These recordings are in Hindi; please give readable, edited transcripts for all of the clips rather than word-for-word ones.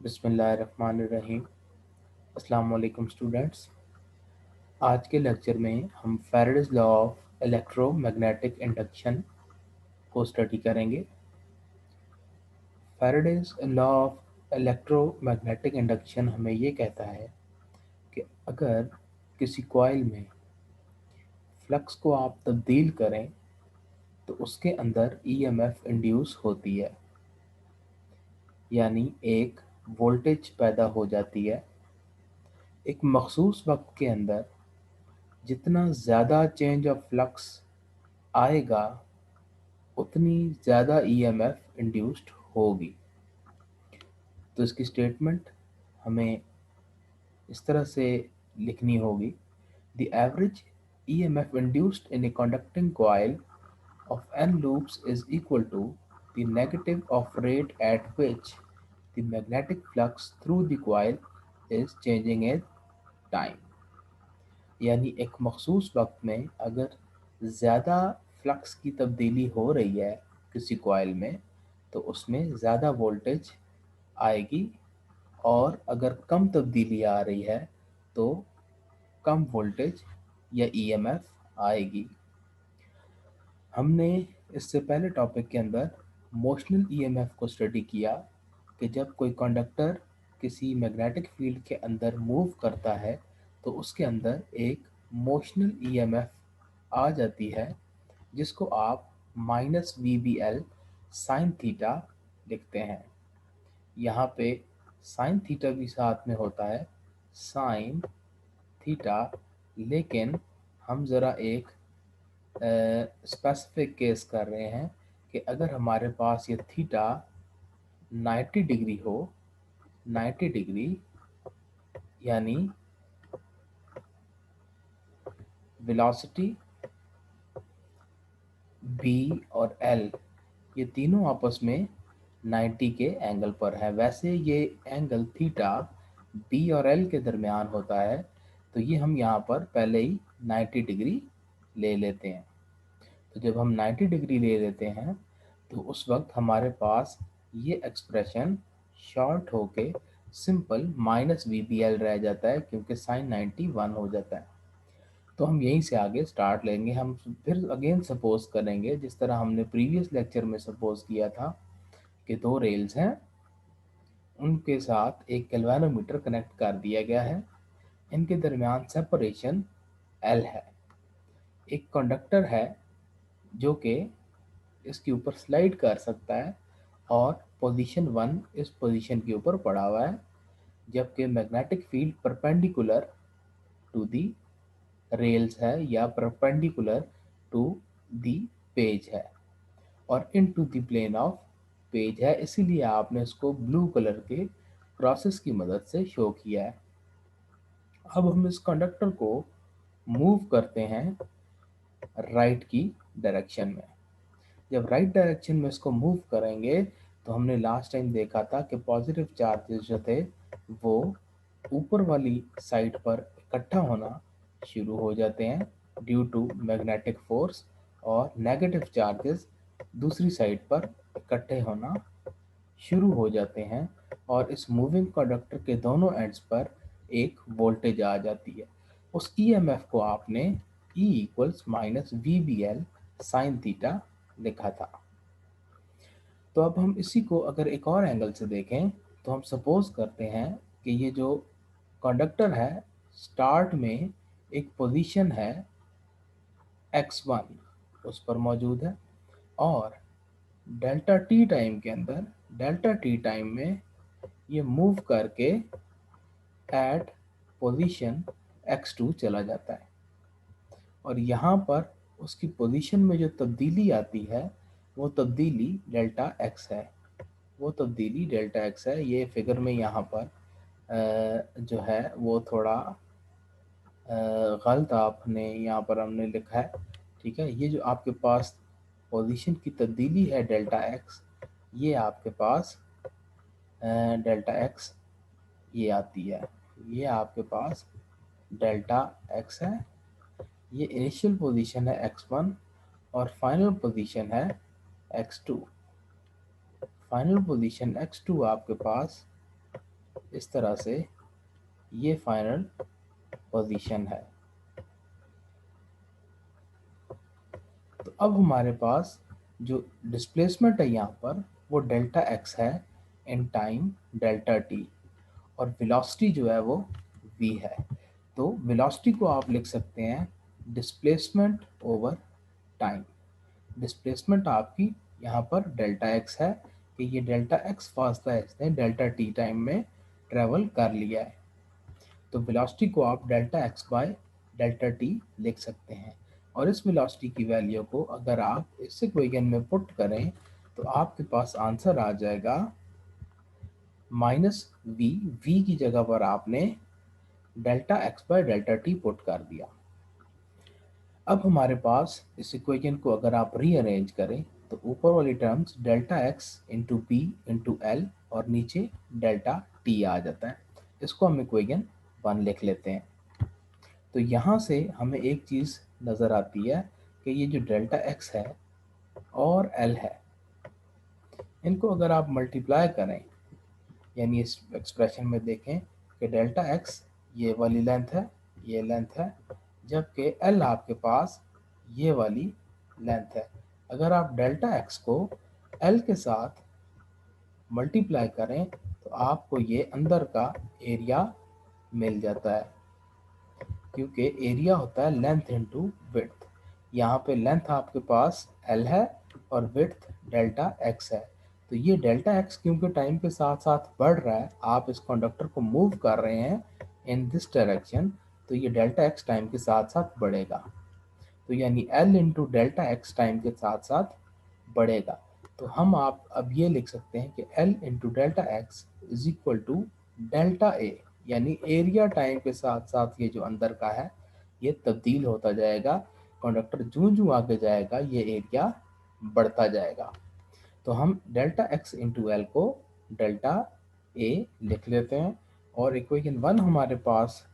बिस्मिल्लाहिर्रहमानिर्रहीम। अस्सलाम वालेकुम स्टूडेंट्स। आज के लेक्चर में हम Faraday's law of electromagnetic induction को स्टडी करेंगे। Faraday's law of electromagnetic induction हमें ये कहता है कि अगर किसी कॉइल में फ्लक्स को आप तब्दील करें तो उसके अंदर ईएमएफ इंड्यूस होती है, यानी एक वोल्टेज पैदा हो जाती है। एक मखसूस वक्त के अंदर जितना ज़्यादा चेंज ऑफ फ्लक्स आएगा उतनी ज़्यादा ईएमएफ इंड्यूस्ड होगी। तो इसकी स्टेटमेंट हमें इस तरह से लिखनी होगी: the average EMF induced in a conducting coil of n loops is equal to the negative of rate at which the magnetic flux through the coil is changing in time। यानी एक मखसूस वक्त में अगर ज़्यादा फ्लक्स की तब्दीली हो रही है किसी कॉइल में तो उसमें ज़्यादा वोल्टेज आएगी, और अगर कम तब्दीली आ रही है तो कम वोल्टेज या ईएमएफ आएगी। हमने इससे पहले टॉपिक के अंदर मोशनल ईएमएफ को स्टडी किया कि जब कोई कंडक्टर किसी मैग्नेटिक फील्ड के अंदर मूव करता है तो उसके अंदर एक मोशनल ईएमएफ आ जाती है, जिसको आप माइनस VBL साइन थीटा लिखते हैं। यहाँ पे साइन थीटा भी साथ में होता है, साइन थीटा, लेकिन हम ज़रा एक स्पेसिफिक केस कर रहे हैं कि अगर हमारे पास ये थीटा 90 डिग्री हो, 90 डिग्री यानी वेलोसिटी B और L ये तीनों आपस में 90 के एंगल पर है। वैसे ये एंगल थीटा B और L के दरमियान होता है, तो ये हम यहाँ पर पहले ही 90 डिग्री ले लेते हैं। तो जब हम 90 डिग्री ले लेते हैं तो उस वक्त हमारे पास ये एक्सप्रेशन शॉर्ट होके सिंपल माइनस VBL रह जाता है, क्योंकि साइन 91 हो जाता है। तो हम यहीं से आगे स्टार्ट लेंगे। हम फिर अगेन सपोज करेंगे, जिस तरह हमने प्रीवियस लेक्चर में सपोज किया था कि दो रेल्स हैं, उनके साथ एक गैल्वेनोमीटर कनेक्ट कर दिया गया है, इनके दरमियान सेपरेशन L है। एक कंडक्टर है जो कि इसके ऊपर स्लाइड कर सकता है और पोजीशन 1 इस पोजीशन के ऊपर पड़ा हुआ है, जबकि magnetic field perpendicular to the rails है या परपेंडिकुलर टू दी पेज है और into the plane of page है, इसीलिए आपने इसको ब्लू कलर के क्रॉसेस की मदद से शो किया है। अब हम इस कंडक्टर को मूव करते हैं राइट की डायरेक्शन में। जब राइट डायरेक्शन में इसको मूव करेंगे तो हमने लास्ट टाइम देखा था कि पॉजिटिव चार्जेस जो थे वो ऊपर वाली साइड पर इकट्ठा होना शुरू हो जाते हैं ड्यू टू मैग्नेटिक फोर्स, और नेगेटिव चार्जेस दूसरी साइड पर इकट्ठे होना शुरू हो जाते हैं, और इस मूविंग कंडक्टर के दोनों एंड्स पर एक वोल्टेज आ जाती है। उस ईएमएफ को आपने E equals minus VBL sine theta लिखा था। तो अब हम इसी को अगर एक और एंगल से देखें तो हम सपोज करते हैं कि ये जो कंडक्टर है, स्टार्ट में एक पोजीशन है x1 उस पर मौजूद है, और डेल्टा टी टाइम के अंदर, डेल्टा टी टाइम में ये मूव करके एट पोजीशन x2 चला जाता है, और यहाँ पर उसकी पोजीशन में जो तब्दीली आती है वो तब्दीली डेल्टा x है। वो तब्दीली डेल्टा x है। ये फिगर में यहाँ पर जो है वो थोड़ा गलत आपने यहाँ पर हमने लिखा है, ठीक है। ये जो आपके पास पोजीशन की तब्दीली है डेल्टा x, ये आपके पास डेल्टा x ये आती है, ये आपके पास डेल्टा x है। ये इनिशियल पोजीशन है x1 और फाइनल पोजीशन है x2। फाइनल पोजीशन x2 आपके पास इस तरह से ये फाइनल पोजीशन है। तो अब हमारे पास जो डिस्प्लेसमेंट है यहाँ पर वो डेल्टा एक्स है इन टाइम डेल्टा टी, और वेलोसिटी जो है वो v है। तो वेलोसिटी को आप लिख सकते हैं डिस्प्लेसमेंट ओवर टाइम। डिस्प्लेसमेंट आपकी यहाँ पर डेल्टा एक्स है कि ये डेल्टा एक्स फासला है इसने डेल्टा टी टाइम में ट्रेवल कर लिया है। तो वेलोसिटी को आप delta x bye delta t लिख सकते हैं, और इस वेलोसिटी की वैल्यू को अगर आप इस इक्वेशन में पुट करें तो आपके पास आंसर आ जाएगा माइनस वी। वी की जगह पर आपने delta x bye delta T put कर दिया। अब हमारे पास इस इक्वेशन को अगर आप रीअरेंज करें तो ऊपर वाली terms delta X into B into L और नीचे डेल्टा टी आ जाता है। इसको हम इक्वेशन 1 लिख लेते हैं। तो यहाँ से हमें एक चीज़ नज़र आती है कि ये जो डेल्टा एक्स है और एल है, इनको अगर आप मल्टीप्लाई करें, यानी इस एक्सप्रेशन में देखें कि डेल्टा एक्स ये वाली लेंथ है, ये लेंथ है, जबकि एल आपके पास ये वाली लेंथ है। अगर आप डेल्टा एक्स को एल के साथ मल्टीप्लाई करें तो आपको ये अंदर का एरिया मिल जाता है, क्योंकि एरिया होता है लेंथ इंटू विड्थ। यहाँ पे लेंथ आपके पास एल है और विड्थ डेल्टा एक्स है। तो ये डेल्टा एक्स क्योंकि टाइम के साथ साथ बढ़ रहा है, आप इस कंडक्टर को मूव कर रहे हैं इन दिस डायरेक्शन, तो ये डेल्टा एक्स टाइम के साथ साथ बढ़ेगा। तो यानी L into delta x time के साथ साथ बढ़ेगा। तो हम आप अब ये लिख सकते हैं कि L into delta x is equal to delta A, यानी एरिया टाइम के साथ साथ ये जो अंदर का है ये तब्दील होता जाएगा। कंडक्टर जूं जूं आगे जाएगा ये एरिया बढ़ता जाएगा। तो हम डेल्टा एक्स इंटू एल को डेल्टा ए लिख लेते हैं, और इक्वेशन 1 हमारे पास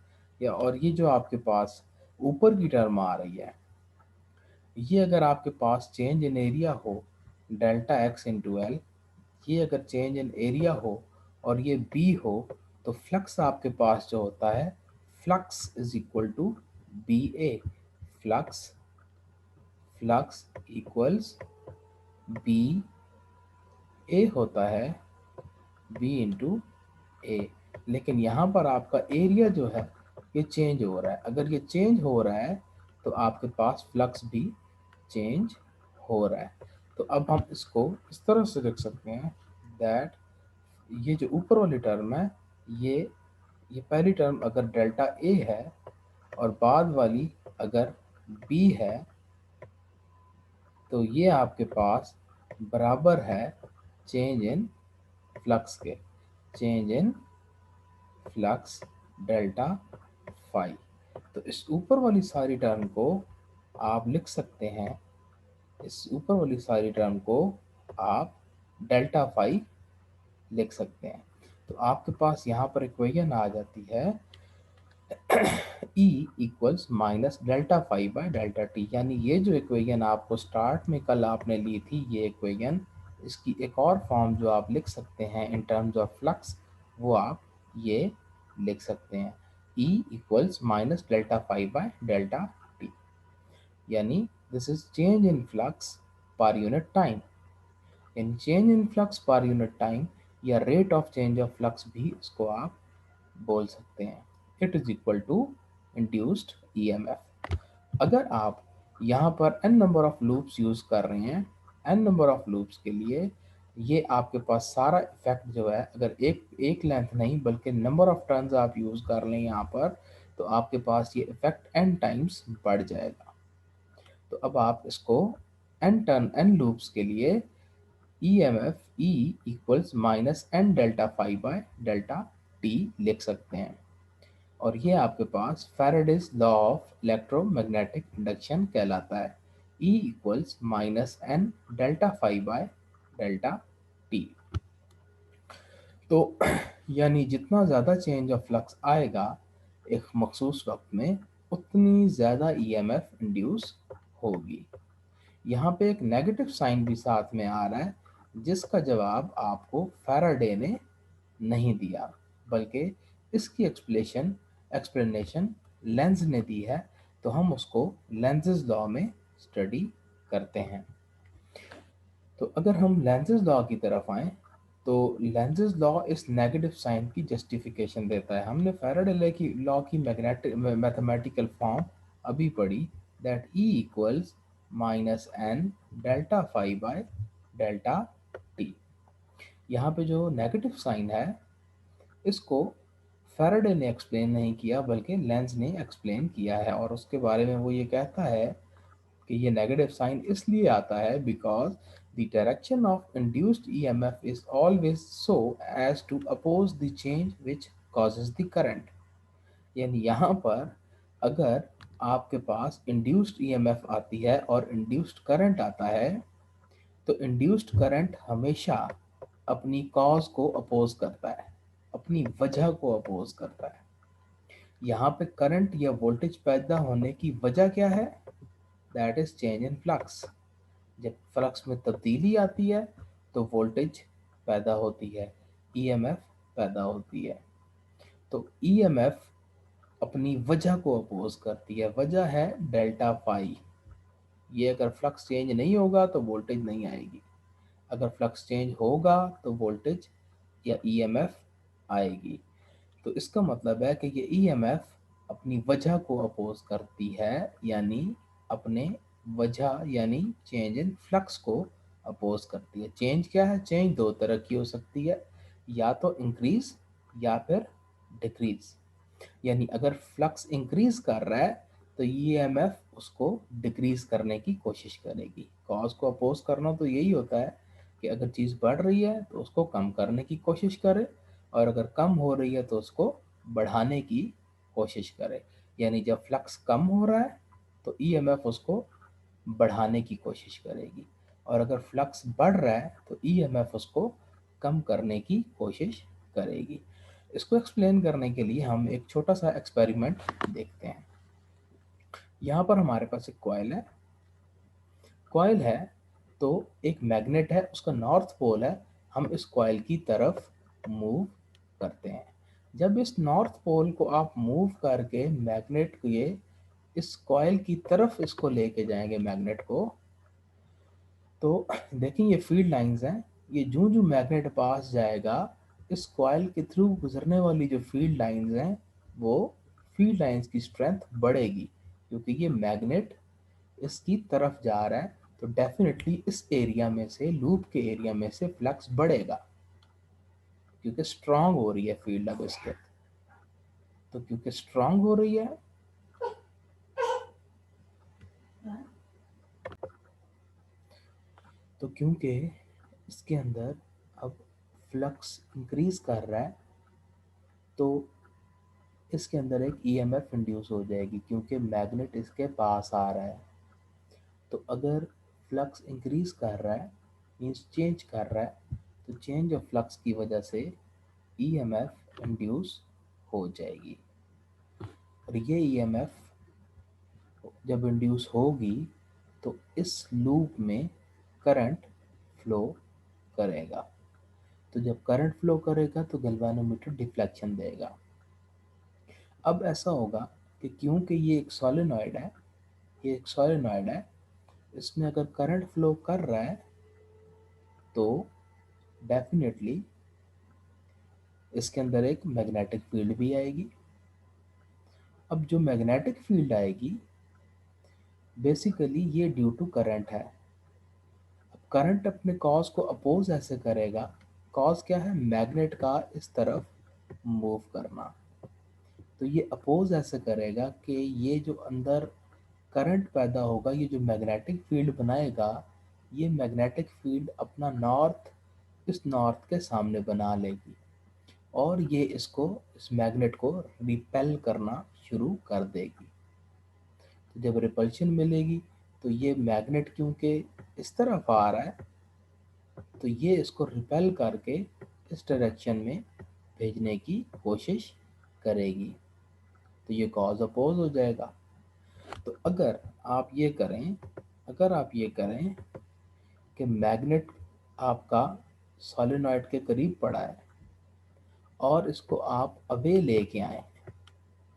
या और ये जो आपके पास ऊपर की टर्म आ रही है, ये अगर आपके पास चेंज इन एरिया हो डेल्टा एक्स इंटू एल, ये अगर चेंज इन एरिया हो और ये बी हो, तो फ्लक्स आपके पास जो होता है flux is equal to B A. Flux flux equals B A होता है बी इंटू ए। लेकिन यहाँ पर आपका एरिया जो है ये चेंज हो रहा है। अगर ये चेंज हो रहा है तो आपके पास फ्लक्स भी चेंज हो रहा है। तो अब हम इसको इस तरह से लिख सकते हैं दैट ये जो ऊपर वाली टर्म है ये ये पहली टर्म अगर डेल्टा ए है और बाद वाली अगर बी है, तो ये आपके पास बराबर है चेंज इन फ्लक्स के, change in flux delta phi. तो इस ऊपर वाली सारी टर्म को आप लिख सकते हैं, इस ऊपर वाली सारी टर्म को आप डेल्टा फाई लिख सकते हैं। तो आपके पास यहाँ पर इक्वेशन आ जाती है E equals minus delta phi by delta T. यानी ये जो इक्वेशन आपको स्टार्ट में कल आपने ली थी ये इक्वेशन, इसकी एक और फॉर्म जो आप लिख सकते हैं इन टर्म्स ऑफ फ्लक्स, वो आप ये लिख सकते हैं E equals minus delta phi by delta T. यानी this is change in flux per unit time. In change in flux per unit time या rate of change of flux भी इसको आप बोल सकते हैं। It is equal to induced EMF. अगर आप यहाँ पर n number of loops use कर रहे हैं, n नंबर ऑफ लूप्स के लिए ये आपके पास सारा इफेक्ट जो है, अगर एक एक लेंथ नहीं बल्कि नंबर ऑफ टर्न्स आप यूज कर लें यहाँ पर, तो आपके पास ये इफेक्ट n टाइम्स बढ़ जाएगा। तो अब आप इसको n लूप्स के लिए EMF E equals minus N delta phi by delta t लिख सकते हैं, और ये आपके पास Faraday's law of electromagnetic induction कहलाता है। E equals minus N delta phi by delta t. तो यानी जितना ज़्यादा चेंज ऑफ फ्लक्स आएगा एक मखसूस वक्त में, उतनी ज़्यादा EMF इंड्यूस होगी। यहाँ पे एक नेगेटिव साइन भी साथ में आ रहा है जिसका जवाब आपको फैराडे ने नहीं दिया, बल्कि इसकी एक्सप्लेनेशन लेंज ने दी है, तो हम उसको लेंजेस लॉ में स्टडी करते हैं। तो अगर हम लेंजेस लॉ की तरफ आएं, तो लेंजेस लॉ इस नेगेटिव साइन की जस्टिफिकेशन देता है। हमने फैराडे की लॉ की मैग्नेटिक मैथमेटिकल फॉर्म अभी पढ़ी, that E equals minus N delta phi by delta T. यहाँ पे जो नेगेटिव साइन है, इसको फैराडे ने एक्सप्लेन नहीं किया बल्कि लेंज ने एक्सप्लेन किया है, और उसके बारे में वो ये कहता है कि ये नेगेटिव साइन इसलिए आता है because the direction of induced EMF is always so as to oppose the change which causes the current. यानी यहाँ पर अगर आपके पास इंड्यूस्ड ईएमएफ आती है और इंड्यूस्ड करंट आता है, तो इंड्यूस्ड करंट हमेशा अपनी कॉज को अपोज करता है, अपनी वजह को अपोज करता है। यहाँ पे करंट या वोल्टेज पैदा होने की वजह क्या है? That is change in flux. जब फ्लक्स में तब्दीली आती है तो वोल्टेज पैदा होती है, ईएमएफ पैदा होती है। तो ईएमएफ अपनी वजह को अपोज करती है, वजह है डेल्टा फाई। ये अगर फ्लक्स चेंज नहीं होगा तो वोल्टेज नहीं आएगी, अगर फ्लक्स चेंज होगा तो वोल्टेज या ईएमएफ आएगी। तो इसका मतलब है कि ये ईएमएफ अपनी वजह को अपोज करती है, यानी अपने वजह यानी चेंज इन फ्लक्स को अपोज करती है। चेंज क्या है? चेंज दो तरह की हो सकती है, या तो इंक्रीज या फिर डिक्रीज। यानी अगर फ्लक्स इंक्रीज कर रहा है तो ईएमएफ उसको डिक्रीज करने की कोशिश करेगी। कॉज को अपोज करना तो यही होता है कि अगर चीज़ बढ़ रही है तो उसको कम करने की कोशिश करे, और अगर कम हो रही है तो उसको बढ़ाने की कोशिश करे। यानी जब फ्लक्स कम हो रहा है तो ईएमएफ उसको बढ़ाने की कोशिश करेगी, और अगर फ्लक्स बढ़ रहा है तो ईएमएफ उसको कम करने की कोशिश करेगी। इसको एक्सप्लेन करने के लिए हम एक छोटा सा एक्सपेरिमेंट देखते हैं। यहाँ पर हमारे पास एक कॉइल है, तो एक मैग्नेट है, उसका नॉर्थ पोल है। हम इस कॉइल की तरफ मूव करते हैं। जब इस नॉर्थ पोल को आप मूव करके मैग्नेट को ये इस कॉइल की तरफ इसको लेके जाएंगे मैग्नेट को, तो देखिए ये फील्ड लाइंस हैं। ये जो जो मैग्नेट पास जाएगा, इस कॉइल के थ्रू गुजरने वाली जो फील्ड लाइंस हैं, वो फील्ड लाइंस की स्ट्रेंथ बढ़ेगी, क्योंकि ये मैग्नेट इसकी तरफ जा रहा है। तो डेफिनेटली इस एरिया में से, लूप के एरिया में से फ्लक्स बढ़ेगा, क्योंकि स्ट्रांग हो रही है फील्ड अब इसके। तो क्योंकि स्ट्रांग हो रही है, तो क्योंकि इसके अंदर अब फ्लक्स इंक्रीज कर रहा है, तो इसके अंदर एक ईएमएफ इंड्यूस हो जाएगी, क्योंकि मैग्नेट इसके पास आ रहा है। तो अगर फ्लक्स इंक्रीज कर रहा है मीन्स चेंज कर रहा है, तो चेंज ऑफ फ्लक्स की वजह से ईएमएफ इंड्यूस हो जाएगी। और ये ईएमएफ जब इंड्यूस होगी तो इस लूप में करंट फ्लो करेगा। तो जब करंट फ्लो करेगा तो गैल्वेनोमीटर डिफ्लेक्शन देगा। अब ऐसा होगा कि क्योंकि ये एक सोलेनॉइड है, ये एक सोलेनॉइड है, इसमें अगर करंट फ्लो कर रहा है तो डेफिनेटली इसके अंदर एक मैग्नेटिक फील्ड भी आएगी। अब जो मैग्नेटिक फील्ड आएगी, बेसिकली ये ड्यू टू करंट है। अब करंट अपने कॉज को अपोज ऐसे करेगा, कॉज क्या है? मैग्नेट का इस तरफ मूव करना। तो ये अपोज ऐसे करेगा कि ये जो अंदर करंट पैदा होगा, ये जो मैग्नेटिक फील्ड बनाएगा, ये मैग्नेटिक फील्ड अपना नॉर्थ इस नॉर्थ के सामने बना लेगी, और ये इसको, इस मैग्नेट को रिपेल करना शुरू कर देगी। तो जब रिपल्शन मिलेगी तो ये मैग्नेट क्योंकि इस तरफ आ रहा है, तो ये इसको रिपेल करके इस डायरेक्शन में भेजने की कोशिश करेगी, तो ये कॉज अपोज हो जाएगा। तो अगर आप ये करें कि मैग्नेट आपका सोलेनॉइड के करीब पड़ा है और इसको आप अवे लेके आए,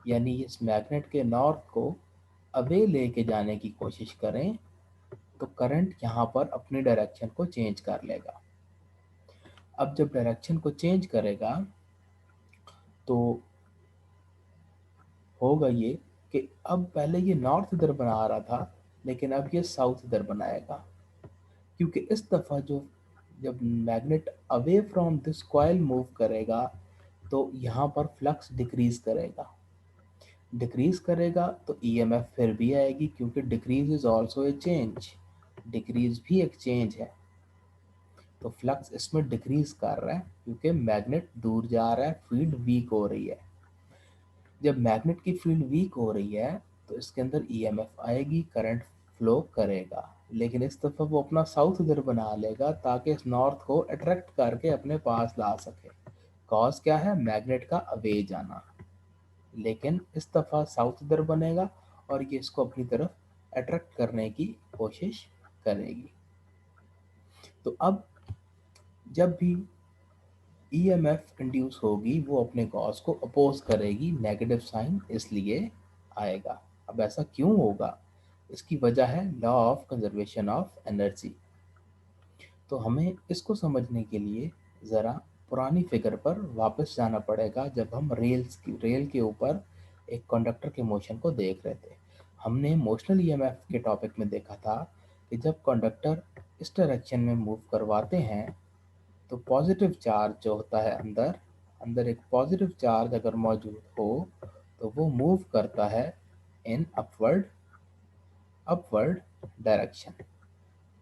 यानी इस मैग्नेट के नॉर्थ को अवे लेके जाने की कोशिश करें, तो करंट यहाँ पर अपनी डायरेक्शन को चेंज कर लेगा। अब जब डायरेक्शन को चेंज करेगा तो होगा ये कि अब पहले ये नॉर्थ इधर बना रहा था, लेकिन अब ये साउथ इधर बनाएगा, क्योंकि इस दफ़ा जो जब magnet away from this coil move करेगा तो यहाँ पर फ्लक्स डिक्रीज करेगा। डिक्रीज करेगा तो ईएमएफ फिर भी आएगी, क्योंकि decrease is also a change, decrease भी एक चेंज है। तो फ्लक्स इसमें डिक्रीज कर रहा है क्योंकि मैग्नेट दूर जा रहा है, फील्ड वीक हो रही है। जब मैग्नेट की फील्ड वीक हो रही है तो इसके अंदर ईएमएफ आएगी, करंट फ्लो करेगा, लेकिन इस दफ़ा वो अपना साउथ इधर बना लेगा ताकि इस नॉर्थ को अट्रैक्ट करके अपने पास ला सके। कॉज क्या है? मैग्नेट का अवे जाना। लेकिन इस दफ़ा साउथ इधर बनेगा और ये इसको अपनी तरफ अट्रैक्ट करने की कोशिश करेगी। तो अब जब भी ईएमएफ इंड्यूस होगी वो अपने कॉज को अपोज करेगी, नेगेटिव साइन इसलिए आएगा। अब ऐसा क्यों होगा? इसकी वजह है law of conservation of energy. तो हमें इसको समझने के लिए ज़रा पुरानी फिगर पर वापस जाना पड़ेगा, जब हम रेल के ऊपर एक कंडक्टर के मोशन को देख रहे थे। हमने मोशनल ईएमएफ के टॉपिक में देखा था कि जब कंडक्टर इस डायरेक्शन में मूव करवाते हैं तो पॉजिटिव चार्ज जो होता है अंदर अंदर एक पॉजिटिव चार्ज अगर मौजूद हो तो वो मूव करता है इन अपवर्ड अपवर्ड डायरेक्शन।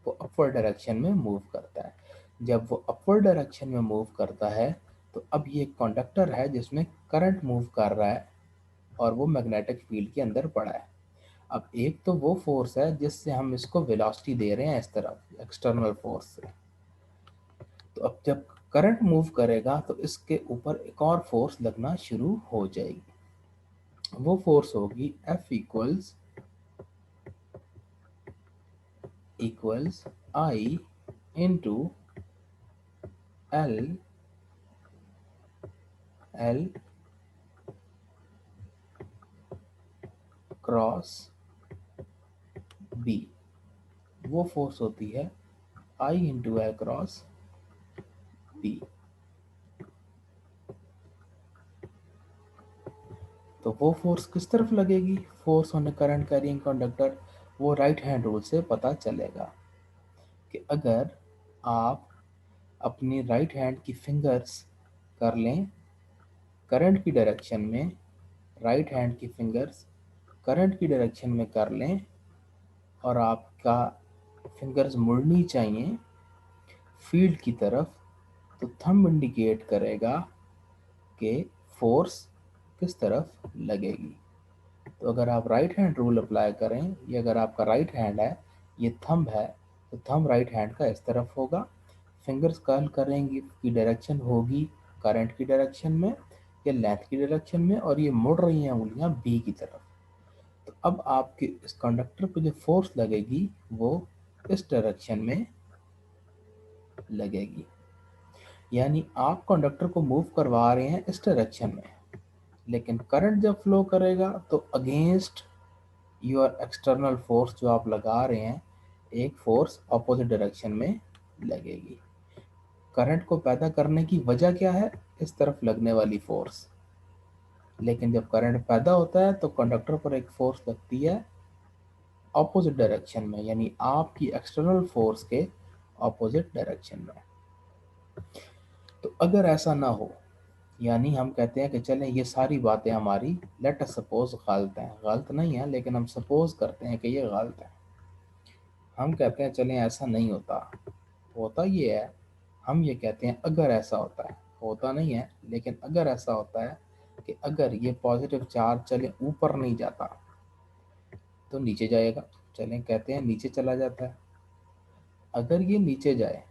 वो अपवर्ड डायरेक्शन में मूव करता है। जब वो अपवर्ड डायरेक्शन में मूव करता है तो अब ये कंडक्टर है जिसमें करंट मूव कर रहा है और वो मैग्नेटिक फील्ड के अंदर पड़ा है। अब एक तो वो फोर्स है जिससे हम इसको वेलोसिटी दे रहे हैं इस तरफ, एक्सटर्नल फोर्स से। तो अब जब करंट मूव करेगा तो इसके ऊपर एक और फोर्स लगना शुरू हो जाएगी। वो फोर्स होगी F equals I into L L cross B. वो फोर्स होती है I into L cross B. तो वो फोर्स किस तरफ लगेगी? Force on current carrying conductor, वो राइट हैंड रूल से पता चलेगा कि अगर आप अपनी राइट हैंड की फिंगर्स कर लें करंट की डायरेक्शन में, राइट हैंड की फिंगर्स करंट की डायरेक्शन में कर लें और आपका फिंगर्स मुड़नी चाहिए फील्ड की तरफ, तो थंब इंडिकेट करेगा कि फोर्स किस तरफ लगेगी। तो अगर आप राइट हैंड रूल अप्लाई करें, ये अगर आपका राइट हैंड है, ये थंब है, तो थंब राइट हैंड का इस तरफ होगा, फिंगर्स कर्ल करेंगी की डायरेक्शन होगी करंट की डायरेक्शन में या लेंथ की डायरेक्शन में, और ये मुड़ रही हैं उंगलियां बी की तरफ। तो अब आपके इस कंडक्टर पे जो फोर्स लगेगी वो इस डायरेक्शन में लगेगी, यानी आप कंडक्टर को मूव करवा रहे हैं इस डायरेक्शन में, लेकिन करंट जब फ्लो करेगा तो अगेंस्ट योर एक्सटर्नल फोर्स जो आप लगा रहे हैं, एक फोर्स अपोजिट डायरेक्शन में लगेगी। करंट को पैदा करने की वजह क्या है? इस तरफ लगने वाली फोर्स। लेकिन जब करंट पैदा होता है तो कंडक्टर पर एक फोर्स लगती है ऑपोजिट डायरेक्शन में, यानी आपकी एक्सटर्नल फोर्स के ऑपोजिट डायरेक्शन में। तो अगर ऐसा ना हो, यानी हम कहते हैं कि चलें ये सारी बातें हमारी लेट अस सपोज गलत हैं, गलत नहीं है लेकिन हम सपोज करते हैं कि ये गलत है। हम कहते हैं चलें ऐसा नहीं होता, होता ये है। हम ये कहते हैं अगर ऐसा होता है, होता नहीं है लेकिन अगर ऐसा होता है कि अगर ये पॉजिटिव चार्ज चले ऊपर नहीं जाता तो नीचे जाएगा। चलें कहते हैं नीचे चला जाता है। अगर ये नीचे जाए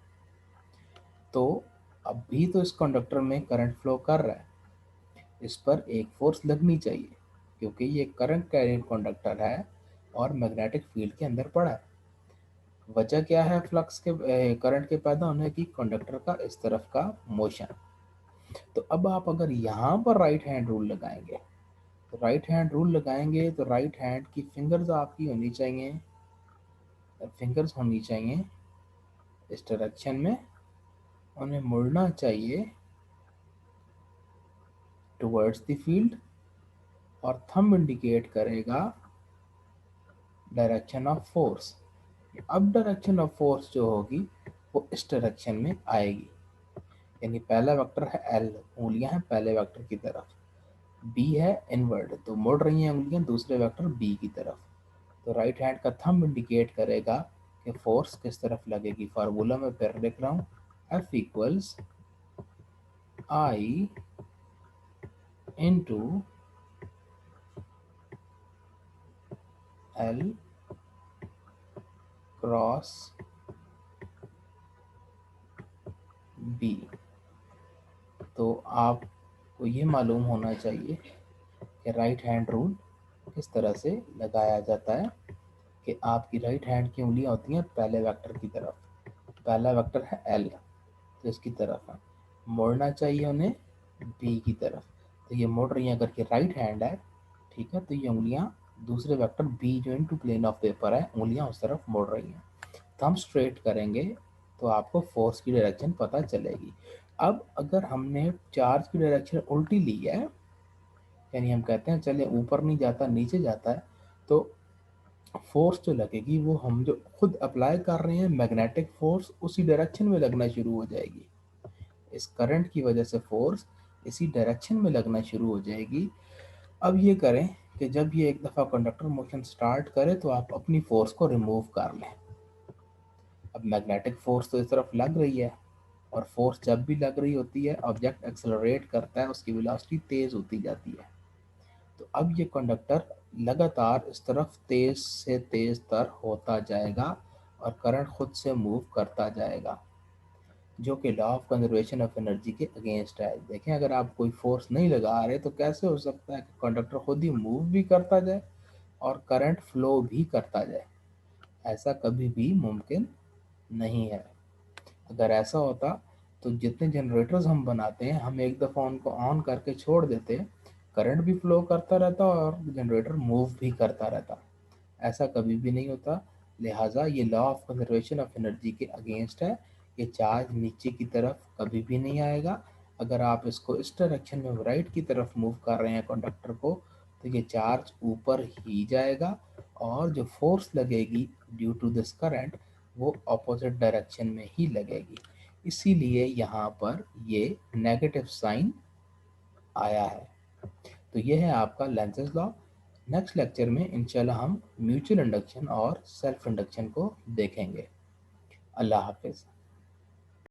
तो अब भी तो इस कंडक्टर में करंट फ्लो कर रहा है, इस पर एक फोर्स लगनी चाहिए क्योंकि ये करंट कैरिंग कंडक्टर है और मैग्नेटिक फील्ड के अंदर पड़ा है। वजह क्या है फ्लक्स के करंट के पैदा होने की? कंडक्टर का इस तरफ का मोशन। तो अब आप अगर यहाँ पर राइट हैंड रूल लगाएंगे, तो राइट हैंड रूल लगाएंगे तो राइट हैंड की फिंगर्स आपकी होनी चाहिए, फिंगर्स होनी चाहिए इस डायरेक्शन में, उन्हें मुड़ना चाहिए टुवर्ड्स द फील्ड, और थंब इंडिकेट करेगा डायरेक्शन ऑफ फोर्स। अब डायरेक्शन ऑफ फोर्स जो होगी वो इस डायरेक्शन में आएगी, यानी पहला वेक्टर है एल, उंगलियां हैं पहले वेक्टर की तरफ, बी है इनवर्ड तो मुड़ रही हैं उंगलियां दूसरे वेक्टर बी की तरफ। तो राइट हैंड का थंब इंडिकेट करेगा कि फोर्स किस तरफ लगेगी। फार्मूला में फिर लिख रहा हूँ, F equals I into L cross B. तो आपको ये मालूम होना चाहिए कि राइट हैंड रूल किस तरह से लगाया जाता है, कि आपकी राइट हैंड की उंगलियां होती हैं पहले वेक्टर की तरफ, पहला वेक्टर है एल तो इसकी तरफ है, मोड़ना चाहिए उन्हें बी की तरफ, तो ये मोड़ रही हैं अगर ये राइट हैंड है, ठीक है, तो ये उंगलियां दूसरे वेक्टर बी जो इनटू प्लेन ऑफ पेपर है उंगलियां उस तरफ मोड़ रही हैं। तो हम स्ट्रेट करेंगे तो आपको फोर्स की डायरेक्शन पता चलेगी। अब अगर हमने चार्ज की डायरेक्शन उल्टी ली है, यानी हम कहते हैं चले ऊपर नहीं जाता नीचे जाता है, तो फोर्स जो लगेगी वो हम जो खुद अप्लाई कर रहे हैं मैग्नेटिक फोर्स उसी डायरेक्शन में लगना शुरू हो जाएगी। इस करंट की वजह से फोर्स इसी डायरेक्शन में लगना शुरू हो जाएगी। अब ये करें कि जब ये एक दफ़ा कंडक्टर मोशन स्टार्ट करे तो आप अपनी फोर्स को रिमूव कर लें। अब मैग्नेटिक फोर्स तो इस तरफ लग रही है, और फोर्स जब भी लग रही होती है ऑब्जेक्ट एक्सेलरेट करता है, उसकी वेलोसिटी तेज़ होती जाती है। तो अब ये कंडक्टर लगातार इस तरफ तेज से तेज तर होता जाएगा और करंट खुद से मूव करता जाएगा, जो कि law of conservation of energy के अगेंस्ट है। देखें अगर आप कोई फोर्स नहीं लगा रहे तो कैसे हो सकता है कि कंडक्टर खुद ही मूव भी करता जाए और करंट फ्लो भी करता जाए। ऐसा कभी भी मुमकिन नहीं है। अगर ऐसा होता तो जितने जनरेटर्स हम बनाते हैं हम एक दफ़ा उनको ऑन करके छोड़ देते, करंट भी फ्लो करता रहता और जनरेटर मूव भी करता रहता। ऐसा कभी भी नहीं होता, लिहाजा ये law of conservation of energy के अगेंस्ट है। ये चार्ज नीचे की तरफ कभी भी नहीं आएगा। अगर आप इसको इस डायरेक्शन में राइट की तरफ मूव कर रहे हैं कंडक्टर को, तो ये चार्ज ऊपर ही जाएगा और जो फोर्स लगेगी ड्यू टू दिस करंट वो ऑपोजिट डायरेक्शन में ही लगेगी। इसीलिए यहाँ पर ये नेगेटिव साइन आया है। तो ये है आपका लेंज़ेस लॉ। नेक्स्ट लेक्चर में इंशाल्लाह हम म्यूचुअल इंडक्शन और सेल्फ इंडक्शन को देखेंगे। अल्लाह हाफिज़।